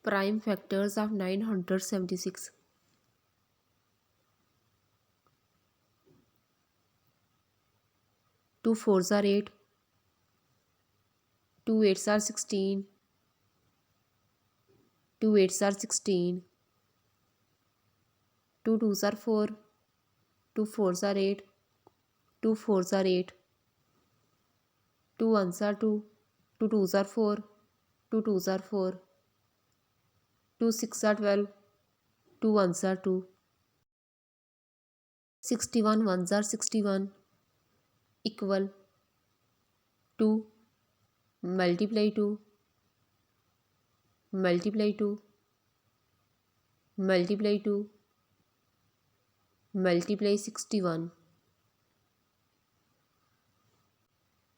Prime factors of 976. 2 4s are 8, 2 8s are 16, 2 8s are 16, 2 2s are 4, 2 4s are 8, 2 4s are 8, 2 1s are 2, 2 2s are 4, 2 2s are 4, 2 6 are 12, 2 1s are 2, 61 1s are 61, equal 2 multiply 2 multiply 2 multiply 2 multiply 61.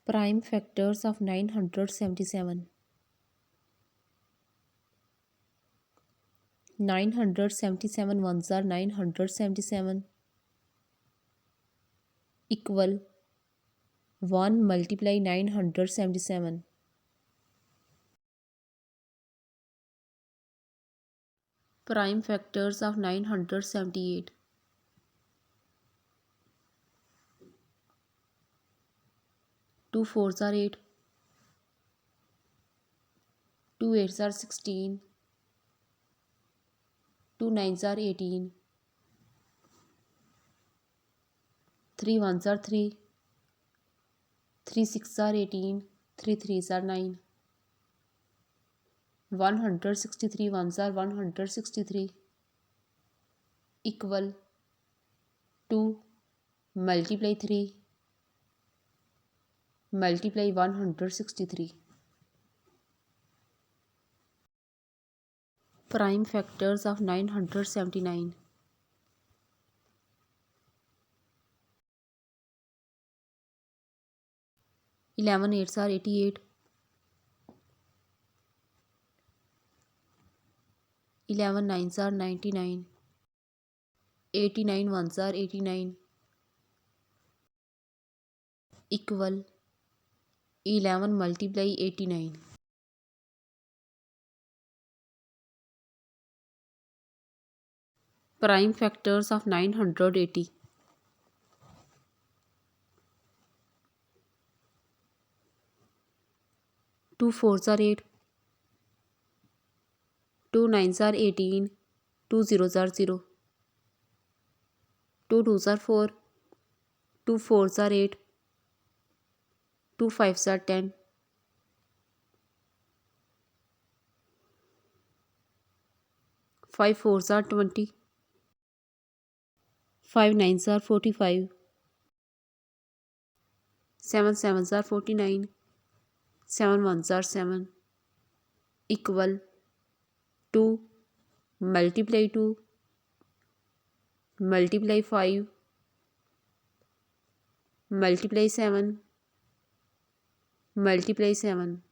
Prime factors of 977. 977 ones are 977, equal 1 multiply 977. Prime factors of 978. 2 4s are 8, 2 8s are 16, 2 9s are 18, 3 1s are 3, 3 6s are 18, 3 3s are 9. 163 ones are 163, equal 2 multiply 3 multiply 163. Prime factors of 979. 11 8s are 88, 11 9s are 99, 89 ones are 89, equal 11 multiply 89. Prime factors of 980. 2 4s are 8, 2 9s are 18, 2 zeros are 0, 2 2s are 4, 2 4s are 8, 2 5s are 10, 5 4s are 20, 5 9s are 45, 7 7s are 49, 7 1s are 7, equal 2 multiply 2 multiply 5 multiply 7 multiply 7.